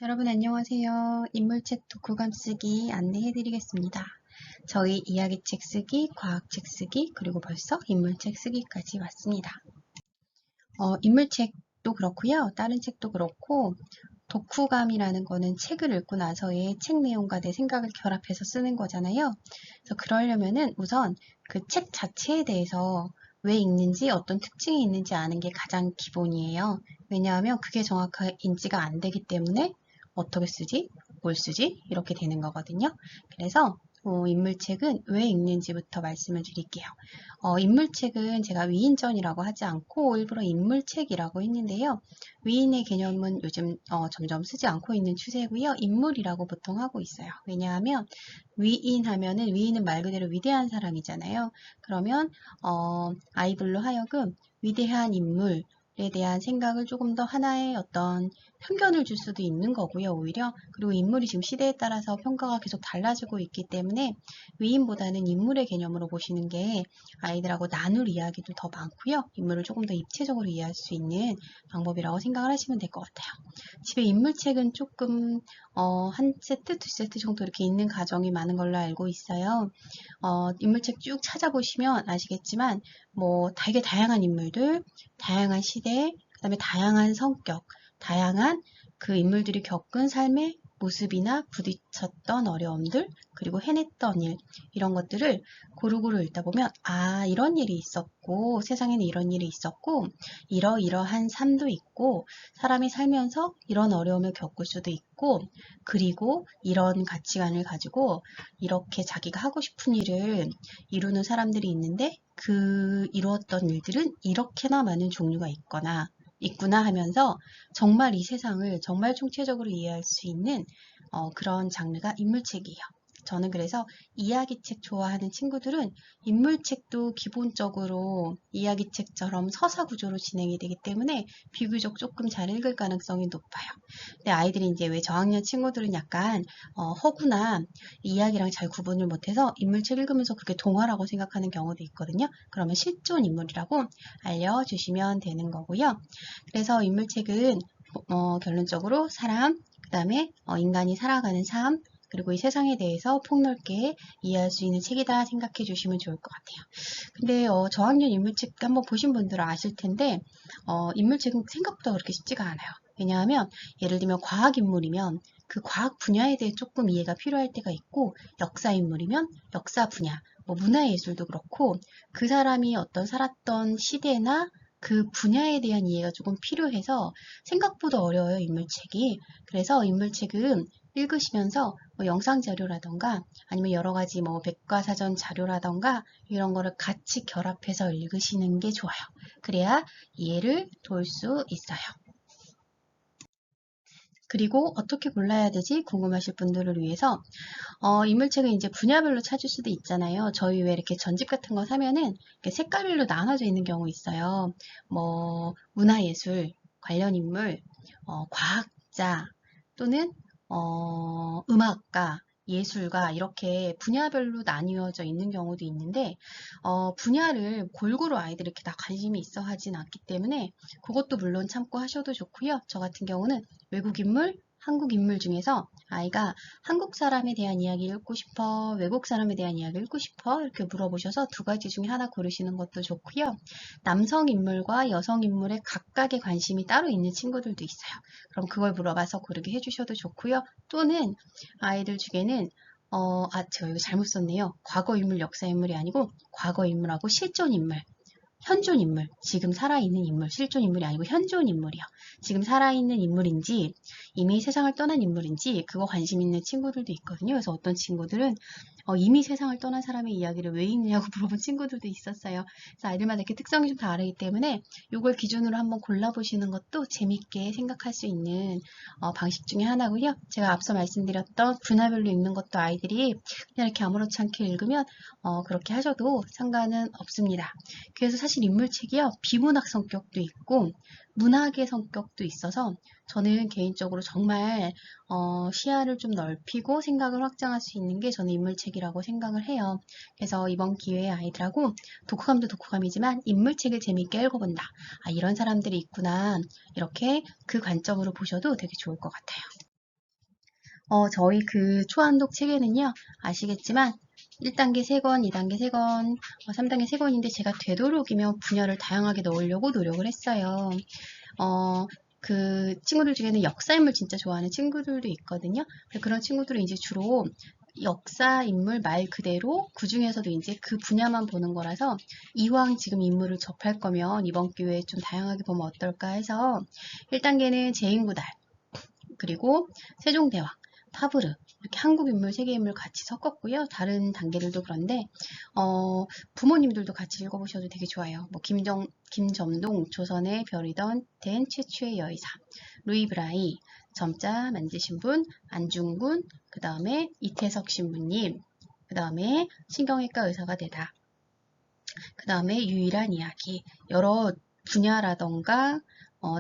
여러분 안녕하세요. 인물책 독후감 쓰기 안내해 드리겠습니다. 저희 이야기책 쓰기, 과학책 쓰기, 그리고 벌써 인물책 쓰기까지 왔습니다. 인물책도 그렇고요. 다른 책도 그렇고 독후감이라는 거는 책을 읽고 나서의 책 내용과 내 생각을 결합해서 쓰는 거잖아요. 그래서 그러려면은 우선 그 책 자체에 대해서 왜 읽는지 어떤 특징이 있는지 아는 게 가장 기본이에요. 왜냐하면 그게 정확하게 인지가 안 되기 때문에 어떻게 쓰지? 뭘 쓰지? 이렇게 되는 거거든요. 그래서 인물책은 왜 읽는지부터 말씀을 드릴게요. 인물책은 제가 위인전이라고 하지 않고 일부러 인물책이라고 했는데요. 위인의 개념은 요즘 점점 쓰지 않고 있는 추세고요. 인물이라고 보통 하고 있어요. 왜냐하면 위인 하면은 위인은 말 그대로 위대한 사람이잖아요. 그러면 아이들로 하여금 위대한 인물에 대한 생각을 조금 더 하나의 어떤 편견을 줄 수도 있는 거고요. 오히려 그리고 인물이 지금 시대에 따라서 평가가 계속 달라지고 있기 때문에 위인보다는 인물의 개념으로 보시는 게 아이들하고 나눌 이야기도 더 많고요. 인물을 조금 더 입체적으로 이해할 수 있는 방법이라고 생각을 하시면 될 것 같아요. 집에 인물책은 조금 한 세트, 두 세트 정도 이렇게 있는 가정이 많은 걸로 알고 있어요. 인물책 쭉 찾아보시면 아시겠지만 뭐 되게 다양한 인물들, 다양한 시대, 그다음에 다양한 성격, 다양한 그 인물들이 겪은 삶의 모습이나 부딪혔던 어려움들, 그리고 해냈던 일, 이런 것들을 고루고루 읽다 보면, 아, 이런 일이 있었고, 세상에는 이런 일이 있었고, 이러이러한 삶도 있고, 사람이 살면서 이런 어려움을 겪을 수도 있고, 그리고 이런 가치관을 가지고 이렇게 자기가 하고 싶은 일을 이루는 사람들이 있는데, 그 이루었던 일들은 이렇게나 많은 종류가 있구나 하면서 정말 이 세상을 정말 총체적으로 이해할 수 있는 그런 장르가 인물책이에요. 저는 그래서 이야기책 좋아하는 친구들은 인물책도 기본적으로 이야기책처럼 서사 구조로 진행이 되기 때문에 비교적 조금 잘 읽을 가능성이 높아요. 근데 아이들이 이제 왜 저학년 친구들은 약간 허구나 이야기랑 잘 구분을 못해서 인물책 읽으면서 그게 동화라고 생각하는 경우도 있거든요. 그러면 실존 인물이라고 알려주시면 되는 거고요. 그래서 인물책은 결론적으로 사람, 그 다음에 인간이 살아가는 삶, 그리고 이 세상에 대해서 폭넓게 이해할 수 있는 책이다 생각해 주시면 좋을 것 같아요. 근데 저학년 인물책 한번 보신 분들은 아실 텐데 인물책은 생각보다 그렇게 쉽지가 않아요. 왜냐하면 예를 들면 과학 인물이면 그 과학 분야에 대해 조금 이해가 필요할 때가 있고 역사 인물이면 역사 분야, 뭐 문화예술도 그렇고 그 사람이 어떤 살았던 시대나 그 분야에 대한 이해가 조금 필요해서 생각보다 어려워요, 인물책이. 그래서 인물책은 읽으시면서 뭐 영상 자료라던가 아니면 여러 가지 뭐 백과사전 자료라던가 이런 거를 같이 결합해서 읽으시는 게 좋아요. 그래야 이해를 도울 수 있어요. 그리고 어떻게 골라야 되지? 궁금하실 분들을 위해서 인물책은 이제 분야별로 찾을 수도 있잖아요. 저희 왜 이렇게 전집 같은 거 사면은 이렇게 색깔별로 나눠져 있는 경우 있어요. 뭐 문화예술 관련 인물, 과학자 또는 음악가, 예술가 이렇게 분야별로 나뉘어져 있는 경우도 있는데 분야를 골고루 아이들이 이렇게 다 관심이 있어 하진 않기 때문에 그것도 물론 참고하셔도 좋고요. 저 같은 경우는 외국 인물, 한국 인물 중에서 아이가 한국 사람에 대한 이야기 읽고 싶어, 외국 사람에 대한 이야기 읽고 싶어 이렇게 물어보셔서 두 가지 중에 하나 고르시는 것도 좋고요. 남성 인물과 여성 인물의 각각의 관심이 따로 있는 친구들도 있어요. 그럼 그걸 물어봐서 고르게 해주셔도 좋고요. 또는 아이들 중에는 제가 이거 잘못 썼네요. 과거 인물, 역사 인물이 아니고 과거 인물하고 실존 인물. 현존 인물, 지금 살아있는 인물, 실존 인물이 아니고 현존 인물이요. 지금 살아있는 인물인지 이미 세상을 떠난 인물인지 그거 관심 있는 친구들도 있거든요. 그래서 어떤 친구들은 이미 세상을 떠난 사람의 이야기를 왜 읽느냐고 물어본 친구들도 있었어요. 그래서 아이들마다 이렇게 특성이 좀 다르기 때문에 이걸 기준으로 한번 골라보시는 것도 재밌게 생각할 수 있는 방식 중에 하나고요. 제가 앞서 말씀드렸던 분야별로 읽는 것도 아이들이 그냥 이렇게 아무렇지 않게 읽으면 그렇게 하셔도 상관은 없습니다. 그래서 사실 인물책이요, 비문학 성격도 있고 문학의 성격도 있어서 저는 개인적으로 정말 시야를 좀 넓히고 생각을 확장할 수 있는 게 저는 인물책이라고 생각을 해요. 그래서 이번 기회에 아이들하고 독후감도 독후감이지만 인물책을 재미있게 읽어본다. 아, 이런 사람들이 있구나. 이렇게 그 관점으로 보셔도 되게 좋을 것 같아요. 저희 그 초한독 책에는요, 아시겠지만 1단계 3권, 2단계 3권, 3단계 3권인데 제가 되도록이면 분야를 다양하게 넣으려고 노력을 했어요. 그 친구들 중에는 역사 인물 진짜 좋아하는 친구들도 있거든요. 그런 친구들은 이제 주로 역사 인물 말 그대로 그 중에서도 이제 그 분야만 보는 거라서 이왕 지금 인물을 접할 거면 이번 기회에 좀 다양하게 보면 어떨까 해서 1단계는 제인구달, 그리고 세종대왕, 파브르 이렇게 한국 인물, 세계 인물 같이 섞었고요. 다른 단계들도 그런데 부모님들도 같이 읽어보셔도 되게 좋아요. 뭐 김점동, 조선의 별이던 된 최초의 여의사, 루이 브라이, 점자 만드신 분, 안중근, 그 다음에 이태석 신부님, 그 다음에 신경외과 의사가 되다, 그 다음에 유일한 이야기, 여러 분야라던가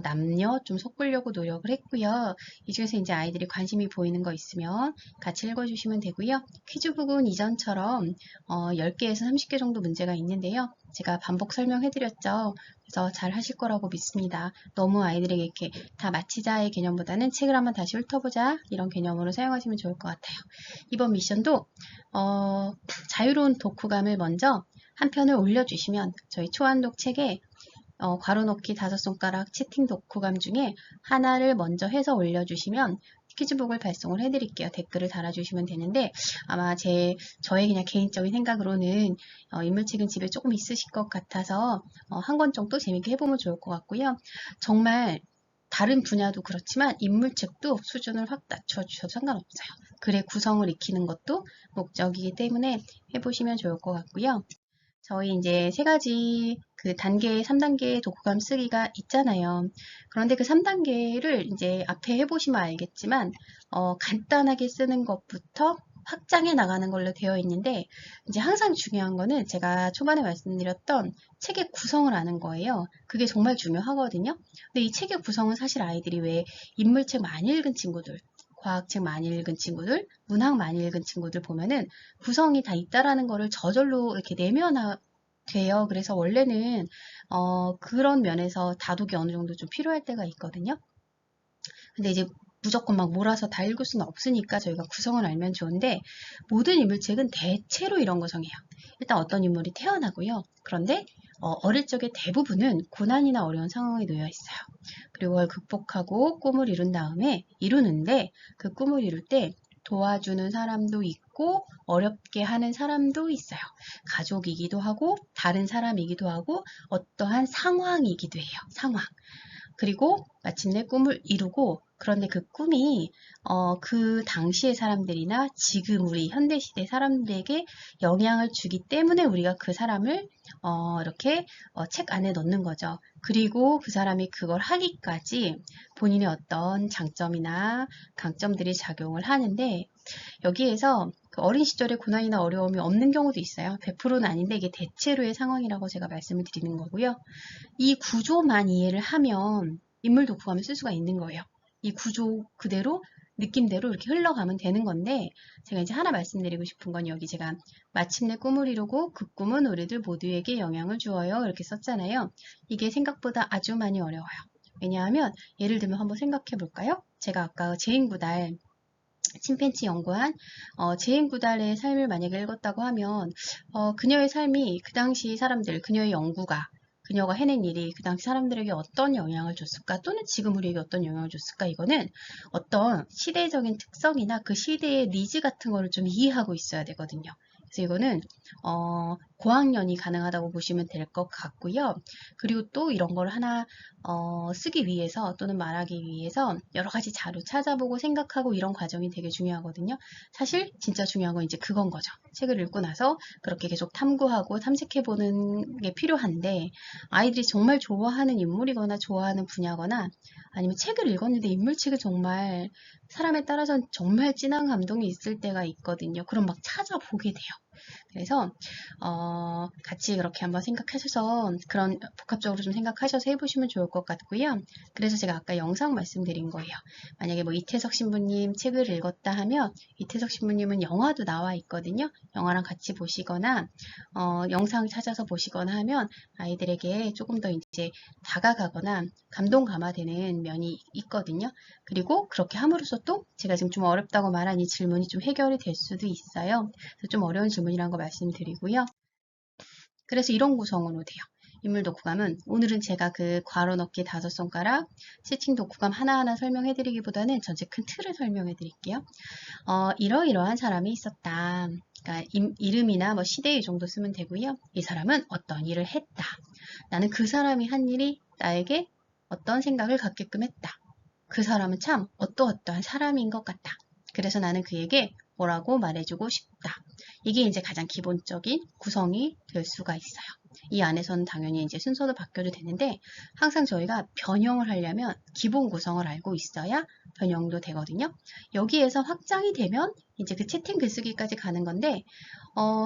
남녀 좀 섞으려고 노력을 했고요. 이 중에서 이제 아이들이 관심이 보이는 거 있으면 같이 읽어주시면 되고요. 퀴즈북은 이전처럼 10개에서 30개 정도 문제가 있는데요. 제가 반복 설명해드렸죠. 그래서 잘 하실 거라고 믿습니다. 너무 아이들에게 이렇게 다 마치자의 개념보다는 책을 한번 다시 훑어보자 이런 개념으로 사용하시면 좋을 것 같아요. 이번 미션도 자유로운 독후감을 먼저 한 편을 올려주시면 저희 초한독 책에 괄호넣기 5손가락 채팅 독후감 중에 하나를 먼저 해서 올려주시면 퀴즈북을 발송을 해드릴게요. 댓글을 달아주시면 되는데 아마 저의 그냥 개인적인 생각으로는 인물책은 집에 조금 있으실 것 같아서 한 권 정도 재밌게 해보면 좋을 것 같고요. 정말 다른 분야도 그렇지만 인물책도 수준을 확 낮춰주셔도 상관없어요. 글의 구성을 익히는 것도 목적이기 때문에 해보시면 좋을 것 같고요. 저희 이제 세 가지 그 단계, 3단계 독후감 쓰기가 있잖아요. 그런데 그 3단계를 이제 앞에 해보시면 알겠지만, 간단하게 쓰는 것부터 확장해 나가는 걸로 되어 있는데, 이제 항상 중요한 거는 제가 초반에 말씀드렸던 책의 구성을 아는 거예요. 그게 정말 중요하거든요. 근데 이 책의 구성은 사실 아이들이 왜 인물책 많이 읽은 친구들, 과학책 많이 읽은 친구들, 문학 많이 읽은 친구들 보면은 구성이 다 있다라는 거를 저절로 이렇게 내면화돼요. 그래서 원래는 그런 면에서 다독이 어느 정도 좀 필요할 때가 있거든요. 근데 이제 무조건 막 몰아서 다 읽을 수는 없으니까 저희가 구성을 알면 좋은데 모든 인물책은 대체로 이런 구성이에요. 일단 어떤 인물이 태어나고요. 그런데 어릴 적에 대부분은 고난이나 어려운 상황에 놓여 있어요. 그리고 그걸 극복하고 꿈을 이룬 다음에 이루는데 그 꿈을 이룰 때 도와주는 사람도 있고 어렵게 하는 사람도 있어요. 가족이기도 하고 다른 사람이기도 하고 어떠한 상황이기도 해요. 상황. 그리고 마침내 꿈을 이루고 그런데 그 꿈이 그 당시의 사람들이나 지금 우리 현대시대 사람들에게 영향을 주기 때문에 우리가 그 사람을 이렇게 책 안에 넣는 거죠. 그리고 그 사람이 그걸 하기까지 본인의 어떤 장점이나 강점들이 작용을 하는데 여기에서 그 어린 시절에 고난이나 어려움이 없는 경우도 있어요. 100%는 아닌데 이게 대체로의 상황이라고 제가 말씀을 드리는 거고요. 이 구조만 이해를 하면 인물 독후감을 쓸 수가 있는 거예요. 이 구조 그대로 느낌대로 이렇게 흘러가면 되는 건데 제가 이제 하나 말씀드리고 싶은 건 여기 제가 마침내 꿈을 이루고 그 꿈은 우리들 모두에게 영향을 주어요 이렇게 썼잖아요. 이게 생각보다 아주 많이 어려워요. 왜냐하면 예를 들면 한번 생각해 볼까요? 제가 아까 제인구달 침팬지 연구한 제인구달의 삶을 만약에 읽었다고 하면 그녀의 삶이 그 당시 사람들, 그녀의 연구가 그녀가 해낸 일이 그 당시 사람들에게 어떤 영향을 줬을까 또는 지금 우리에게 어떤 영향을 줬을까 이거는 어떤 시대적인 특성이나 그 시대의 니즈 같은 거를 좀 이해하고 있어야 되거든요. 그래서 이거는 고학년이 가능하다고 보시면 될 것 같고요. 그리고 또 이런 걸 하나 쓰기 위해서 또는 말하기 위해서 여러 가지 자료 찾아보고 생각하고 이런 과정이 되게 중요하거든요. 사실 진짜 중요한 건 이제 그건 거죠. 책을 읽고 나서 그렇게 계속 탐구하고 탐색해보는 게 필요한데 아이들이 정말 좋아하는 인물이거나 좋아하는 분야거나 아니면 책을 읽었는데 인물책을 정말 사람에 따라서는 정말 진한 감동이 있을 때가 있거든요. 그럼 막 찾아보게 돼요. 그래서 같이 그렇게 한번 생각하셔서 그런 복합적으로 좀 생각하셔서 해보시면 좋을 것 같고요. 그래서 제가 아까 영상 말씀드린 거예요. 만약에 뭐 이태석 신부님 책을 읽었다 하면 이태석 신부님은 영화도 나와 있거든요. 영화랑 같이 보시거나 영상 찾아서 보시거나 하면 아이들에게 조금 더 이제 다가가거나 감동 감화되는 면이 있거든요. 그리고 그렇게 함으로써 또 제가 지금 좀 어렵다고 말한 이 질문이 좀 해결이 될 수도 있어요. 그래서 좀 어려운 질문이라는 거 말씀드리고요. 그래서 이런 구성으로 돼요. 인물 독후감은 오늘은 제가 그 괄호 넣기 5손가락, 채팅 독후감 하나하나 설명해 드리기보다는 전체 큰 틀을 설명해 드릴게요. 이러이러한 사람이 있었다. 그러니까 이름이나 뭐 시대 이 정도 쓰면 되고요. 이 사람은 어떤 일을 했다. 나는 그 사람이 한 일이 나에게 어떤 생각을 갖게끔 했다. 그 사람은 참 어떠어떠한 사람인 것 같다. 그래서 나는 그에게 뭐라고 말해주고 싶다. 이게 이제 가장 기본적인 구성이 될 수가 있어요. 이 안에서는 당연히 이제 순서도 바뀌어도 되는데 항상 저희가 변형을 하려면 기본 구성을 알고 있어야 변형도 되거든요. 여기에서 확장이 되면 이제 그 채팅 글쓰기까지 가는 건데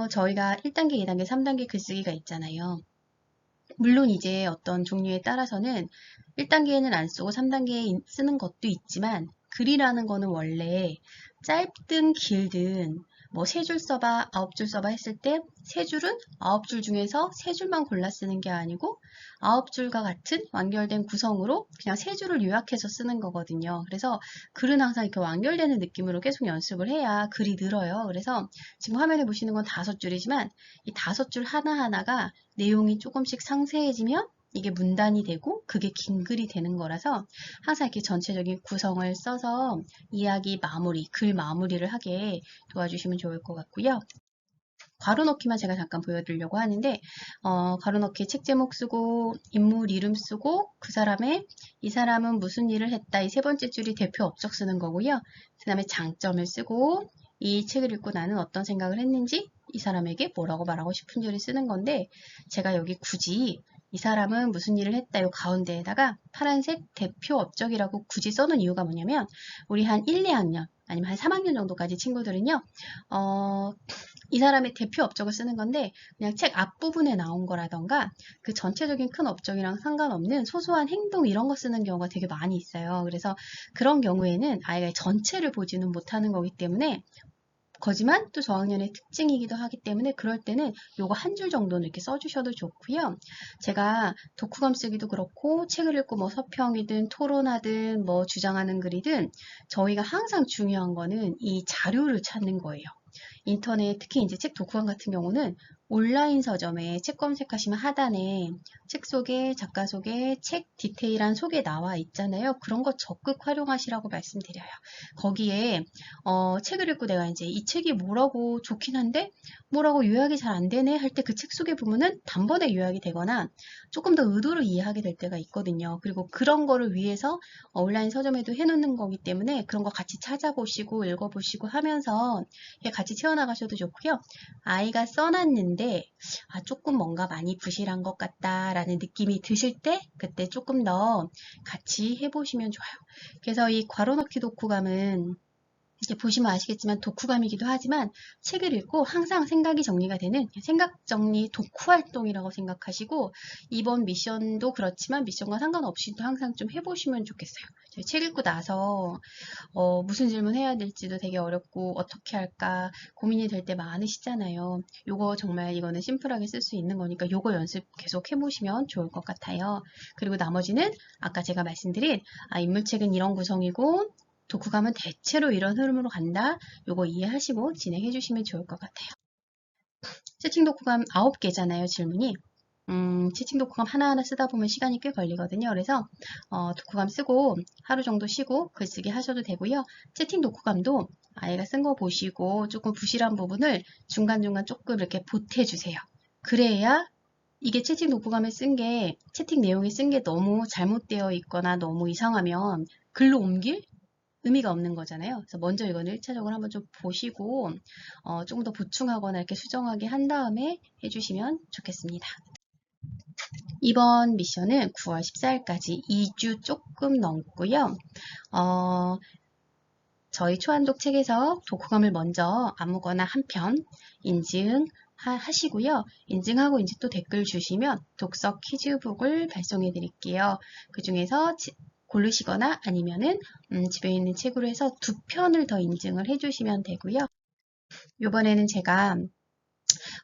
저희가 1단계, 2단계, 3단계 글쓰기가 있잖아요. 물론 이제 어떤 종류에 따라서는 1단계에는 안 쓰고 3단계에 쓰는 것도 있지만 글이라는 거는 원래 짧든 길든 뭐 3줄 써봐, 9줄 써봐 했을 때 3줄은 9줄 중에서 3줄만 골라 쓰는 게 아니고 9줄과 같은 완결된 구성으로 그냥 3줄을 요약해서 쓰는 거거든요. 그래서 글은 항상 이렇게 완결되는 느낌으로 계속 연습을 해야 글이 늘어요. 그래서 지금 화면에 보시는 건 5줄이지만 이 5줄 하나하나가 내용이 조금씩 상세해지면 이게 문단이 되고 그게 긴 글이 되는 거라서 항상 이렇게 전체적인 구성을 써서 이야기 마무리, 글 마무리를 하게 도와주시면 좋을 것 같고요. 괄호 넣기만 제가 잠깐 보여드리려고 하는데 괄호 넣기 책 제목 쓰고 인물 이름 쓰고 이 사람은 무슨 일을 했다 이 세 번째 줄이 대표 업적 쓰는 거고요. 그 다음에 장점을 쓰고 이 책을 읽고 나는 어떤 생각을 했는지 이 사람에게 뭐라고 말하고 싶은지를 쓰는 건데 제가 여기 굳이 이 사람은 무슨 일을 했다 요 가운데에다가 파란색 대표 업적이라고 굳이 써놓은 이유가 뭐냐면 우리 한 1, 2학년 아니면 한 3학년 정도까지 친구들은요 이 사람의 대표 업적을 쓰는 건데 그냥 책 앞부분에 나온 거라던가 그 전체적인 큰 업적이랑 상관없는 소소한 행동 이런 거 쓰는 경우가 되게 많이 있어요. 그래서 그런 경우에는 아이가 전체를 보지는 못하는 거기 때문에 거지만 또 저학년의 특징이기도 하기 때문에 그럴 때는 요거 한 줄 정도는 이렇게 써주셔도 좋고요. 제가 독후감 쓰기도 그렇고 책을 읽고 뭐 서평이든 토론하든 뭐 주장하는 글이든 저희가 항상 중요한 거는 이 자료를 찾는 거예요. 인터넷 특히 이제 책 독후감 같은 경우는 온라인 서점에 책 검색하시면 하단에 책 소개, 작가 소개, 책 디테일한 소개 나와 있잖아요. 그런 거 적극 활용하시라고 말씀드려요. 거기에 책을 읽고 내가 이제 이 책이 뭐라고 좋긴 한데 뭐라고 요약이 잘 안 되네 할 때 그 책 소개 부분은 단번에 요약이 되거나 조금 더 의도를 이해하게 될 때가 있거든요. 그리고 그런 거를 위해서 온라인 서점에도 해놓는 거기 때문에 그런 거 같이 찾아보시고 읽어보시고 하면서 같이 채워나가셔도 좋고요. 아이가 써놨는데 조금 뭔가 많이 부실한 것 같다라는 느낌이 드실 때 그때 조금 더 같이 해보시면 좋아요. 그래서 이 괄호넣기 독후감은 이렇게 보시면 아시겠지만 독후감이기도 하지만 책을 읽고 항상 생각이 정리가 되는 생각 정리 독후 활동이라고 생각하시고 이번 미션도 그렇지만 미션과 상관없이도 항상 좀 해보시면 좋겠어요. 책 읽고 나서 무슨 질문 해야 될지도 되게 어렵고 어떻게 할까 고민이 될 때 많으시잖아요. 요거 정말 이거는 심플하게 쓸 수 있는 거니까 요거 연습 계속 해보시면 좋을 것 같아요. 그리고 나머지는 아까 제가 말씀드린 인물책은 이런 구성이고 독후감은 대체로 이런 흐름으로 간다. 요거 이해하시고 진행해 주시면 좋을 것 같아요. 채팅 독후감 9개잖아요, 질문이. 채팅 독후감 하나하나 쓰다 보면 시간이 꽤 걸리거든요. 그래서 독후감 쓰고 하루 정도 쉬고 글쓰기 하셔도 되고요. 채팅 독후감도 아이가 쓴 거 보시고 조금 부실한 부분을 중간중간 조금 이렇게 보태주세요. 그래야 이게 채팅 독후감에 채팅 내용에 쓴 게 너무 잘못되어 있거나 너무 이상하면 글로 옮길 의미가 없는 거잖아요. 그래서 먼저 이거는 1차적으로 한번 좀 보시고 조금 더 보충하거나 이렇게 수정하게 한 다음에 해주시면 좋겠습니다. 이번 미션은 9월 14일까지 2주 조금 넘고요. 저희 초한독 책에서 독후감을 먼저 아무거나 한 편 인증하시고요. 인증하고 이제 또 댓글 주시면 독서 퀴즈북을 발송해 드릴게요. 그 중에서 고르시거나 아니면은 집에 있는 책으로 해서 2편을 더 인증을 해주시면 되고요. 이번에는 제가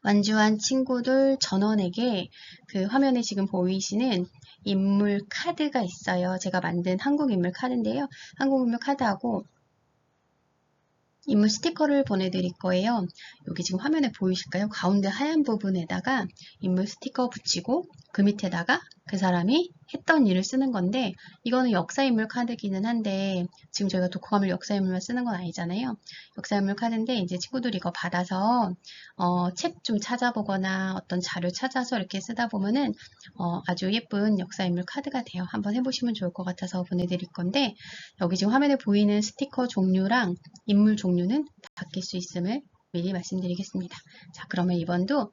완주한 친구들 전원에게 그 화면에 지금 보이시는 인물 카드가 있어요. 제가 만든 한국 인물 카드인데요. 한국 인물 카드하고 인물 스티커를 보내드릴 거예요. 여기 지금 화면에 보이실까요? 가운데 하얀 부분에다가 인물 스티커 붙이고 그 밑에다가 그 사람이 했던 일을 쓰는 건데, 이거는 역사인물 카드기는 한데 지금 저희가 독후감을 역사인물만 쓰는 건 아니잖아요. 역사인물 카드인데 이제 친구들이 이거 받아서 책 좀 찾아보거나 어떤 자료 찾아서 이렇게 쓰다 보면은 아주 예쁜 역사인물 카드가 돼요. 한번 해보시면 좋을 것 같아서 보내드릴 건데, 여기 지금 화면에 보이는 스티커 종류랑 인물 종류는 바뀔 수 있음을 미리 말씀드리겠습니다. 자, 그러면 이번도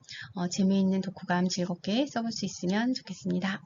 재미있는 독후감 즐겁게 써볼 수 있으면 좋겠습니다.